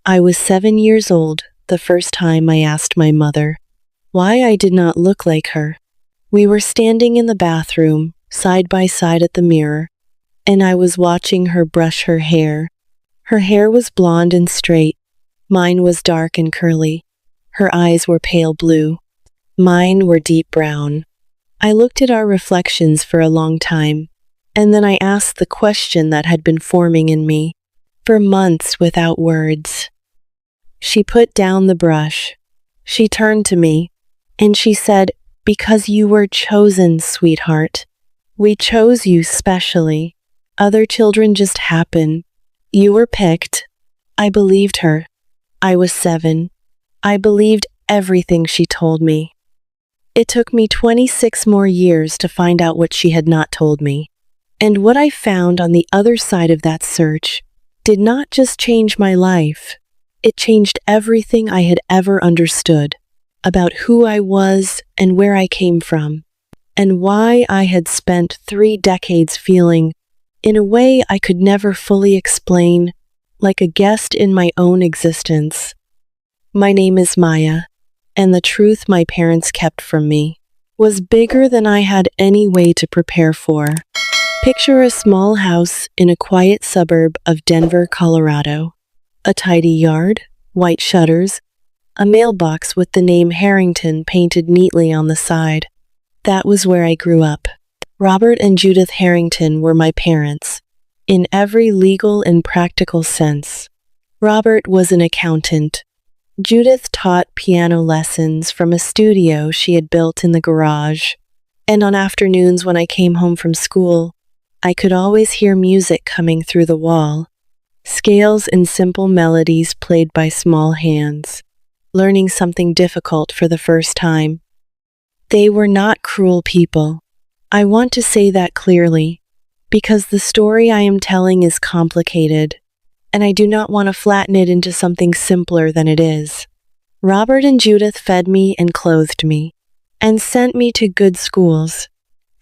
I was 7 years old the first time I asked my mother why I did not look like her. We were standing in the bathroom, side by side at the mirror, and I was watching her brush her hair. Her hair was blonde and straight. Mine was dark and curly. Her eyes were pale blue. Mine were deep brown. I looked at our reflections for a long time, and then I asked the question that had been forming in me for months without words. She put down the brush. She turned to me, and she said, "Because you were chosen, sweetheart. We chose you specially. Other children just happen. You were picked." I believed her. I was 7. I believed everything she told me. It took me 26 more years to find out what she had not told me. And what I found on the other side of that search did not just change my life. It changed everything I had ever understood about who I was and where I came from, and why I had spent 3 decades feeling, in a way I could never fully explain, like a guest in my own existence. My name is Maya, and the truth my parents kept from me was bigger than I had any way to prepare for. Picture a small house in a quiet suburb of Denver, Colorado. A tidy yard, white shutters, a mailbox with the name Harrington painted neatly on the side. That was where I grew up. Robert and Judith Harrington were my parents, in every legal and practical sense. Robert was an accountant. Judith taught piano lessons from a studio she had built in the garage, and on afternoons when I came home from school, I could always hear music coming through the wall, scales and simple melodies played by small hands, learning something difficult for the first time. They were not cruel people. I want to say that clearly, because the story I am telling is complicated, and I do not want to flatten it into something simpler than it is. Robert and Judith fed me and clothed me, and sent me to good schools,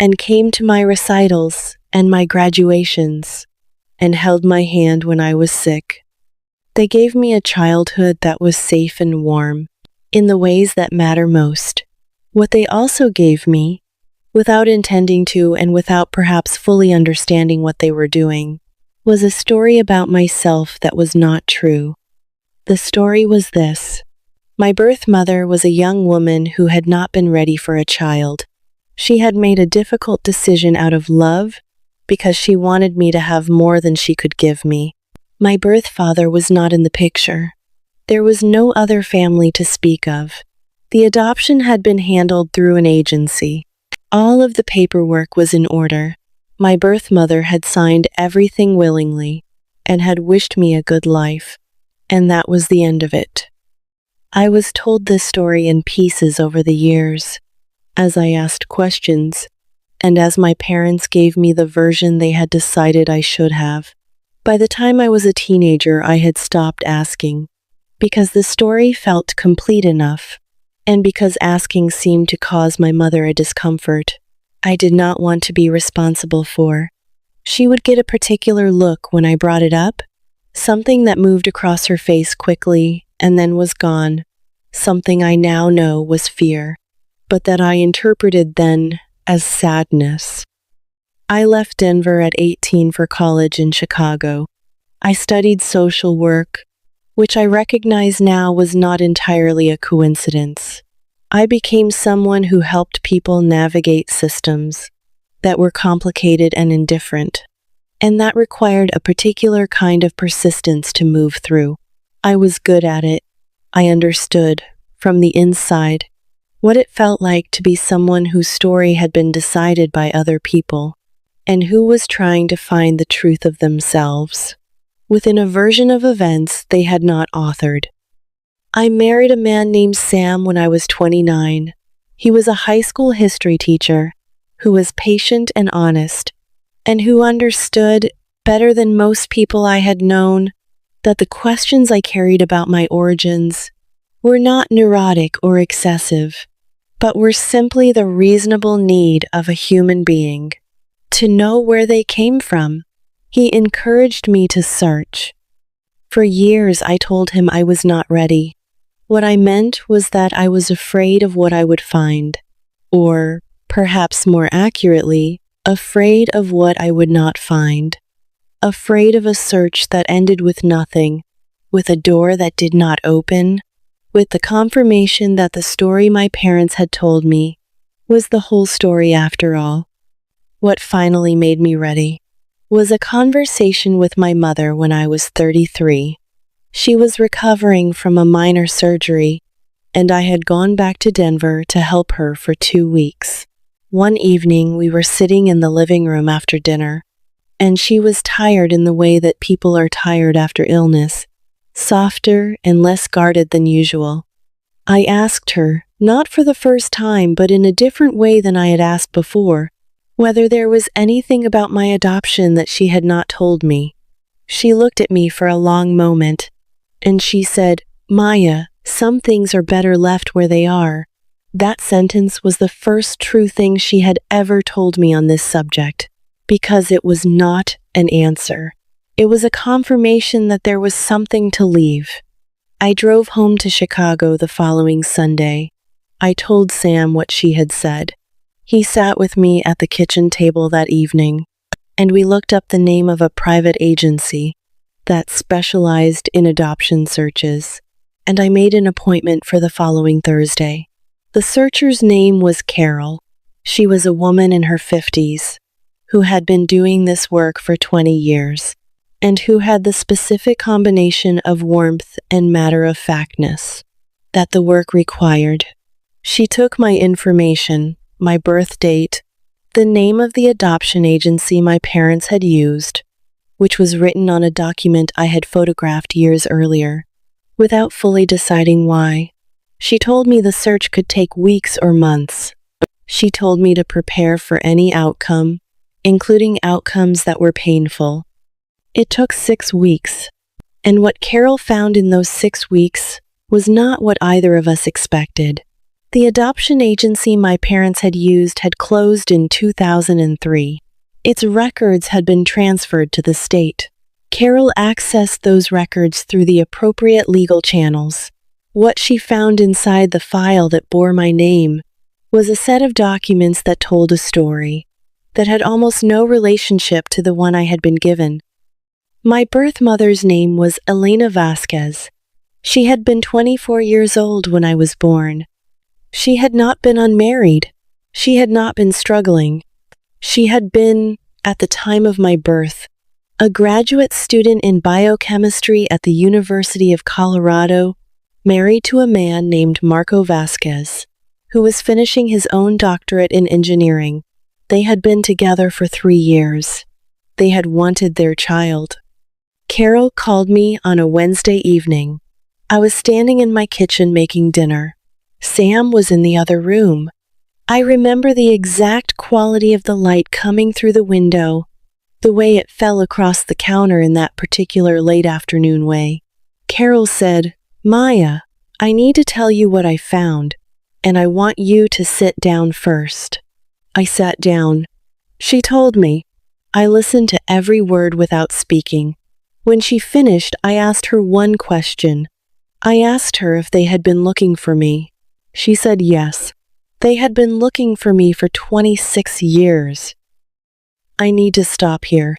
and came to my recitals and my graduations, and held my hand when I was sick. They gave me a childhood that was safe and warm, in the ways that matter most. What they also gave me, without intending to and without perhaps fully understanding what they were doing, was a story about myself that was not true. The story was this. My birth mother was a young woman who had not been ready for a child. She had made a difficult decision out of love because she wanted me to have more than she could give me. My birth father was not in the picture. There was no other family to speak of. The adoption had been handled through an agency. All of the paperwork was in order. My birth mother had signed everything willingly and had wished me a good life, and that was the end of it. I was told this story in pieces over the years, as I asked questions, and as my parents gave me the version they had decided I should have. By the time I was a teenager, I had stopped asking, because the story felt complete enough, and because asking seemed to cause my mother a discomfort I did not want to be responsible for. She would get a particular look when I brought it up, something that moved across her face quickly and then was gone, something I now know was fear, but that I interpreted then as sadness. I left Denver at 18 for college in Chicago. I studied social work, which I recognize now was not entirely a coincidence. I became someone who helped people navigate systems that were complicated and indifferent, and that required a particular kind of persistence to move through. I was good at it. I understood, from the inside, what it felt like to be someone whose story had been decided by other people, and who was trying to find the truth of themselves within a version of events they had not authored. I married a man named Sam when I was 29. He was a high school history teacher who was patient and honest, and who understood, better than most people I had known, that the questions I carried about my origins were not neurotic or excessive, but were simply the reasonable need of a human being to know where they came from. He encouraged me to search. For years, I told him I was not ready. What I meant was that I was afraid of what I would find. Or, perhaps more accurately, afraid of what I would not find. Afraid of a search that ended with nothing, with a door that did not open, with the confirmation that the story my parents had told me was the whole story after all. What finally made me ready was a conversation with my mother when I was 33. She was recovering from a minor surgery, and I had gone back to Denver to help her for 2 weeks. One evening, we were sitting in the living room after dinner, and she was tired in the way that people are tired after illness, softer and less guarded than usual. I asked her, not for the first time but in a different way than I had asked before, whether there was anything about my adoption that she had not told me. She looked at me for a long moment, and she said, "Maya, some things are better left where they are." That sentence was the first true thing she had ever told me on this subject, because it was not an answer. It was a confirmation that there was something to leave. I drove home to Chicago the following Sunday. I told Sam what she had said. He sat with me at the kitchen table that evening, and we looked up the name of a private agency that specialized in adoption searches, and I made an appointment for the following Thursday. The searcher's name was Carol. She was a woman in her 50s who had been doing this work for 20 years, and who had the specific combination of warmth and matter-of-factness that the work required. She took my information, my birth date, the name of the adoption agency my parents had used, which was written on a document I had photographed years earlier, without fully deciding why. She told me the search could take weeks or months. She told me to prepare for any outcome, including outcomes that were painful. It took 6 weeks, and what Carol found in those 6 weeks was not what either of us expected. The adoption agency my parents had used had closed in 2003. Its records had been transferred to the state. Carol accessed those records through the appropriate legal channels. What she found inside the file that bore my name was a set of documents that told a story that had almost no relationship to the one I had been given. My birth mother's name was Elena Vasquez. She had been 24 years old when I was born. She had not been unmarried. She had not been struggling. She had been, at the time of my birth, a graduate student in biochemistry at the University of Colorado, married to a man named Marco Vasquez, who was finishing his own doctorate in engineering. They had been together for 3 years. They had wanted their child. Carol called me on a Wednesday evening. I was standing in my kitchen making dinner. Sam was in the other room. I remember the exact quality of the light coming through the window, the way it fell across the counter in that particular late afternoon way. Carol said, "Maya, I need to tell you what I found, and I want you to sit down first." I sat down. She told me. I listened to every word without speaking. When she finished, I asked her one question. I asked her if they had been looking for me. She said yes. They had been looking for me for 26 years. I need to stop here,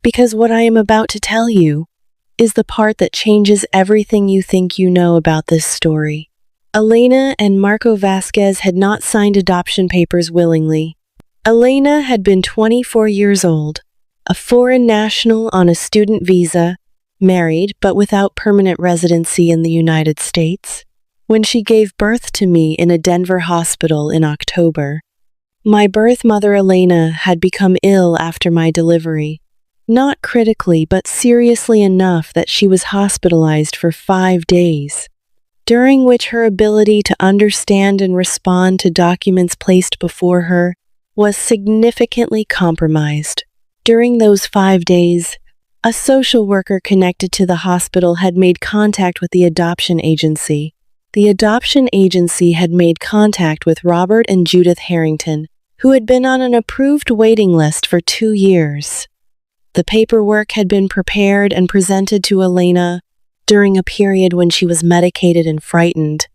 because what I am about to tell you is the part that changes everything you think you know about this story. Elena and Marco Vasquez had not signed adoption papers willingly. Elena had been 24 years old, a foreign national on a student visa, married but without permanent residency in the United States, when she gave birth to me in a Denver hospital in October. My birth mother Elena had become ill after my delivery, not critically but seriously enough that she was hospitalized for 5 days, during which her ability to understand and respond to documents placed before her was significantly compromised. During those 5 days, a social worker connected to the hospital had made contact with the adoption agency. The adoption agency had made contact with Robert and Judith Harrington, who had been on an approved waiting list for 2 years. The paperwork had been prepared and presented to Elena during a period when she was medicated and frightened,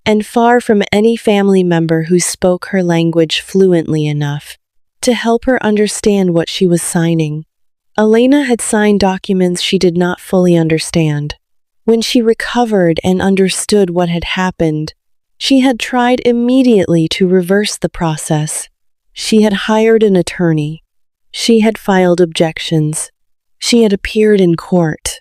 and far from any family member who spoke her language fluently enough to help her understand what she was signing. Elena had signed documents she did not fully understand. When she recovered and understood what had happened, she had tried immediately to reverse the process. She had hired an attorney. She had filed objections. She had appeared in court.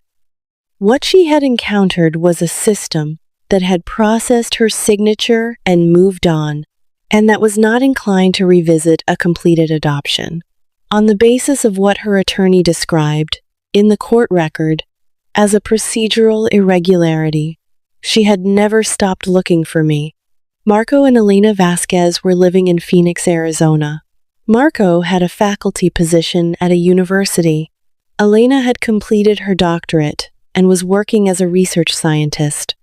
What she had encountered was a system that had processed her signature and moved on, and that was not inclined to revisit a completed adoption. On the basis of what her attorney described, in the court record, as a procedural irregularity, she had never stopped looking for me. Marco and Elena Vasquez were living in Phoenix, Arizona. Marco had a faculty position at a university. Elena had completed her doctorate and was working as a research scientist.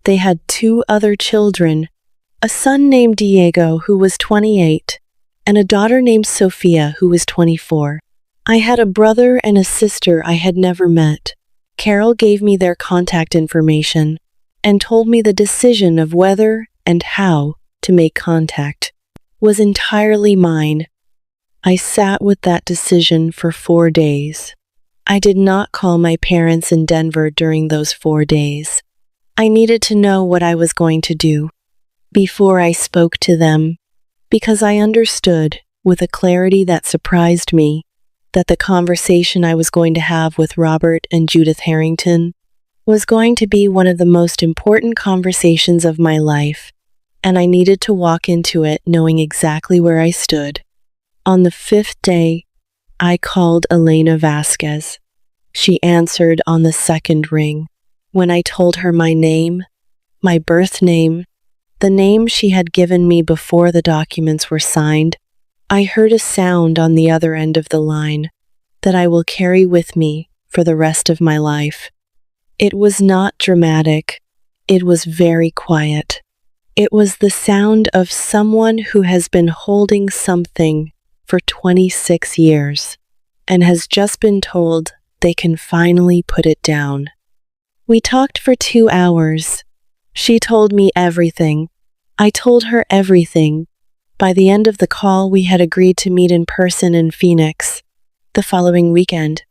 They had 2 other children, a son named Diego who was 28, and a daughter named Sophia who was 24. I had a brother and a sister I had never met. Carol gave me their contact information and told me the decision of whether and how to make contact was entirely mine. I sat with that decision for 4 days. I did not call my parents in Denver during those 4 days. I needed to know what I was going to do before I spoke to them, because I understood, with a clarity that surprised me, that the conversation I was going to have with Robert and Judith Harrington was going to be one of the most important conversations of my life, and I needed to walk into it knowing exactly where I stood. On the 5th day, I called Elena Vasquez. She answered on the 2nd ring. When I told her my name, my birth name, the name she had given me before the documents were signed, I heard a sound on the other end of the line that I will carry with me for the rest of my life. It was not dramatic. It was very quiet. It was the sound of someone who has been holding something for 26 years and has just been told they can finally put it down. We talked for 2 hours. She told me everything. I told her everything. By the end of the call, we had agreed to meet in person in Phoenix the following weekend.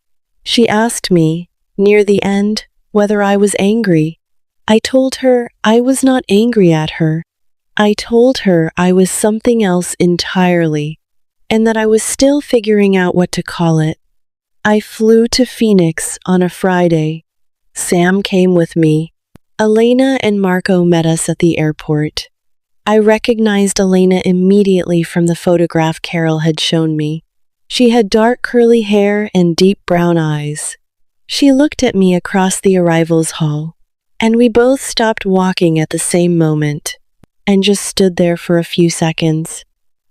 She asked me, near the end, whether I was angry. I told her I was not angry at her. I told her I was something else entirely, and that I was still figuring out what to call it. I flew to Phoenix on a Friday. Sam came with me. Elena and Marco met us at the airport. I recognized Elena immediately from the photograph Carol had shown me. She had dark curly hair and deep brown eyes. She looked at me across the arrivals hall, and we both stopped walking at the same moment and just stood there for a few seconds,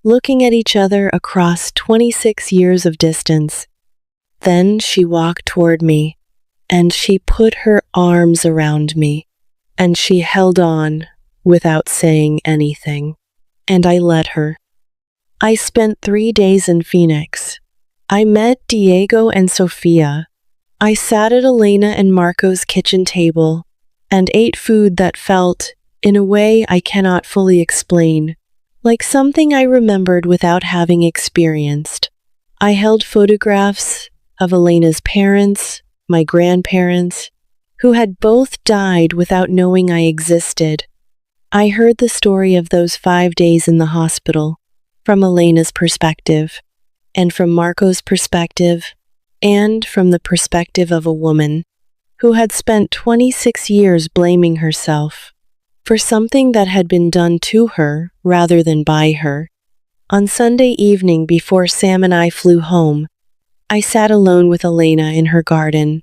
looking at each other across 26 years of distance. Then she walked toward me, and she put her arms around me, and she held on without saying anything, and I let her. I spent 3 days in Phoenix. I met Diego and Sophia. I sat at Elena and Marco's kitchen table and ate food that felt, in a way I cannot fully explain, like something I remembered without having experienced. I held photographs of Elena's parents, my grandparents, who had both died without knowing I existed. I heard the story of those 5 days in the hospital, from Elena's perspective, and from Marco's perspective, and from the perspective of a woman who had spent 26 years blaming herself for something that had been done to her rather than by her. On Sunday evening before Sam and I flew home, I sat alone with Elena in her garden.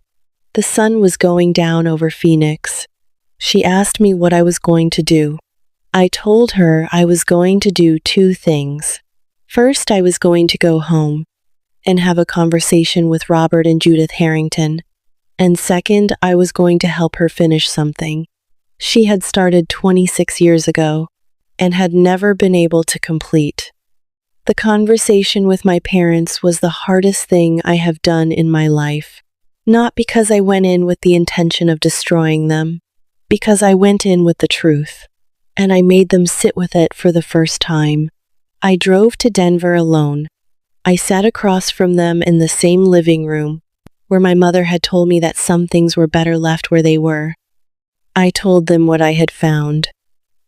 The sun was going down over Phoenix. She asked me what I was going to do. I told her I was going to do 2 things. First, I was going to go home and have a conversation with Robert and Judith Harrington. And second, I was going to help her finish something she had started 26 years ago and had never been able to complete. The conversation with my parents was the hardest thing I have done in my life. Not because I went in with the intention of destroying them, because I went in with the truth, and I made them sit with it for the first time. I drove to Denver alone. I sat across from them in the same living room, where my mother had told me that some things were better left where they were. I told them what I had found.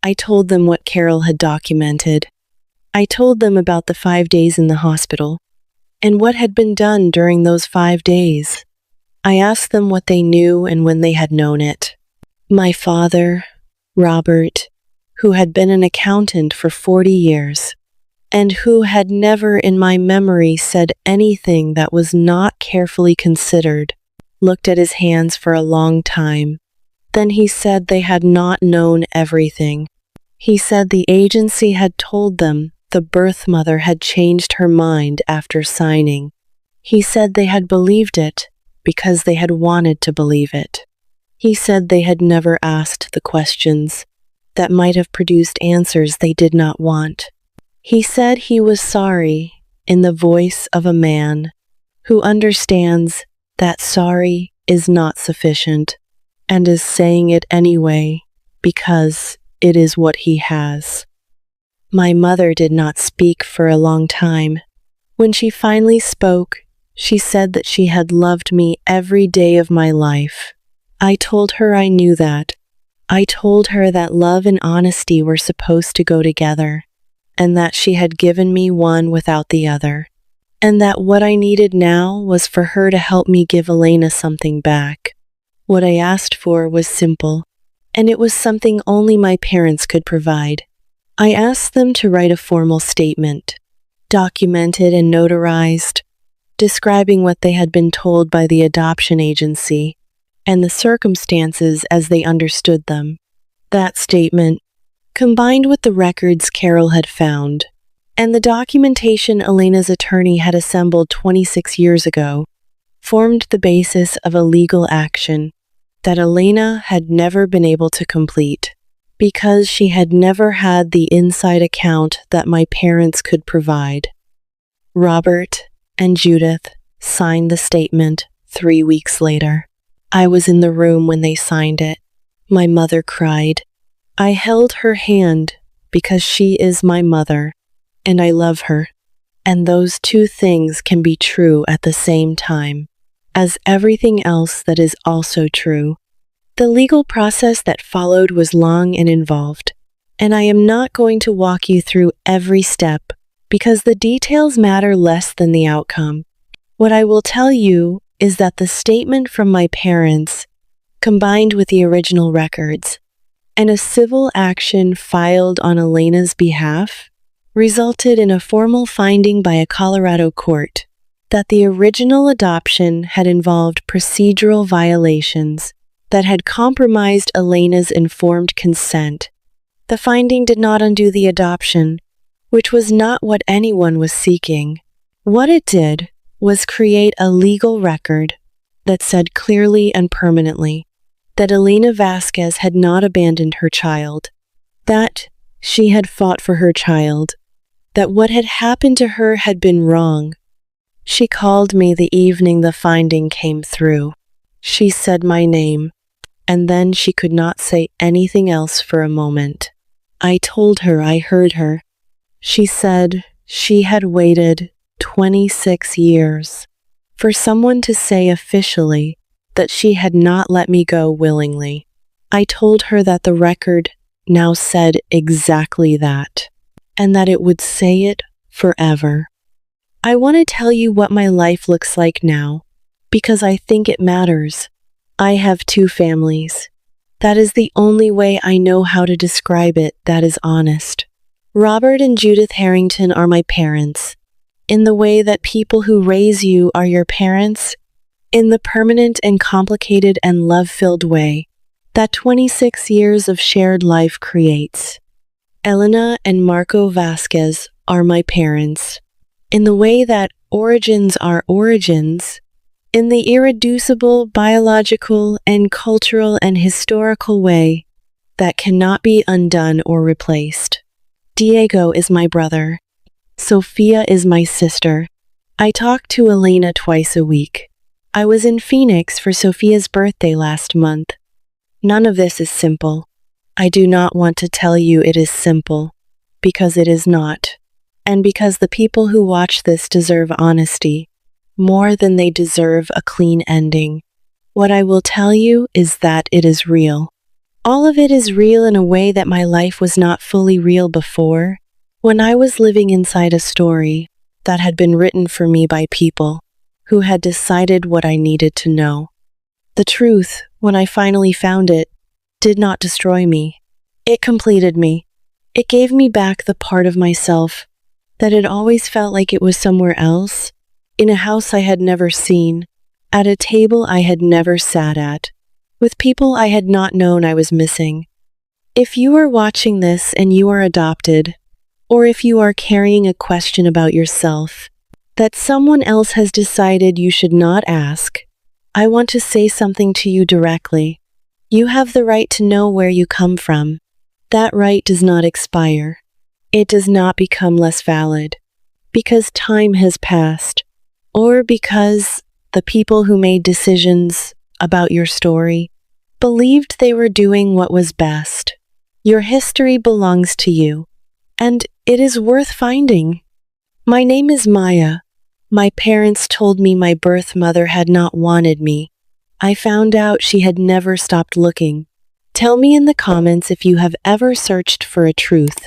I told them what Carol had documented. I told them about the 5 days in the hospital, and what had been done during those 5 days. I asked them what they knew and when they had known it. My father, Robert, who had been an accountant for 40 years, and who had never in my memory said anything that was not carefully considered, looked at his hands for a long time. Then he said they had not known everything. He said the agency had told them the birth mother had changed her mind after signing. He said they had believed it because they had wanted to believe it. He said they had never asked the questions that might have produced answers they did not want. He said he was sorry in the voice of a man who understands that sorry is not sufficient and is saying it anyway because it is what he has. My mother did not speak for a long time. When she finally spoke, she said that she had loved me every day of my life. I told her I knew that. I told her that love and honesty were supposed to go together, and that she had given me one without the other, and that what I needed now was for her to help me give Elena something back. What I asked for was simple, and it was something only my parents could provide. I asked them to write a formal statement, documented and notarized, describing what they had been told by the adoption agency and the circumstances as they understood them. That statement, combined with the records Carol had found, and the documentation Elena's attorney had assembled 26 years ago, formed the basis of a legal action that Elena had never been able to complete, because she had never had the inside account that my parents could provide. Robert and Judith signed the statement 3 weeks later. I was in the room when they signed it. My mother cried. I held her hand because she is my mother, and I love her. And those two things can be true at the same time, as everything else that is also true. The legal process that followed was long and involved, and I am not going to walk you through every step because the details matter less than the outcome. What I will tell you is that the statement from my parents, combined with the original records, and a civil action filed on Elena's behalf, resulted in a formal finding by a Colorado court that the original adoption had involved procedural violations that had compromised Elena's informed consent. The finding did not undo the adoption, which was not what anyone was seeking. What it did was create a legal record that said clearly and permanently that Elena Vasquez had not abandoned her child, that she had fought for her child, that what had happened to her had been wrong. She called me the evening the finding came through. She said my name, and then she could not say anything else for a moment. I told her I heard her. She said she had waited 26 years for someone to say officially that she had not let me go willingly. I told her that the record now said exactly that, and that it would say it forever. I want to tell you what my life looks like now, because I think it matters. I have 2 families. That is the only way I know how to describe it that is honest. Robert and Judith Harrington are my parents, in the way that people who raise you are your parents, in the permanent and complicated and love-filled way that 26 years of shared life creates. Elena and Marco Vasquez are my parents, in the way that origins are origins, in the irreducible biological and cultural and historical way that cannot be undone or replaced. Diego is my brother. Sophia is my sister. I talk to Elena twice a week. I was in Phoenix for Sophia's birthday last month. None of this is simple. I do not want to tell you it is simple, because it is not. And because the people who watch this deserve honesty, more than they deserve a clean ending. What I will tell you is that it is real. All of it is real in a way that my life was not fully real before, when I was living inside a story that had been written for me by people who had decided what I needed to know. The truth, when I finally found it, did not destroy me. It completed me. It gave me back the part of myself that had always felt like it was somewhere else, in a house I had never seen, at a table I had never sat at, with people I had not known I was missing. If you are watching this and you are adopted, or if you are carrying a question about yourself that someone else has decided you should not ask, I want to say something to you directly. You have the right to know where you come from. That right does not expire. It does not become less valid because time has passed, or because the people who made decisions about your story believed they were doing what was best. Your history belongs to you, and it is worth finding. My name is Maya. My parents told me my birth mother had not wanted me. I found out she had never stopped looking. Tell me in the comments if you have ever searched for a truth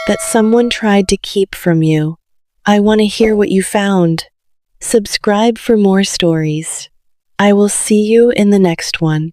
that someone tried to keep from you. I want to hear what you found. Subscribe for more stories. I will see you in the next one.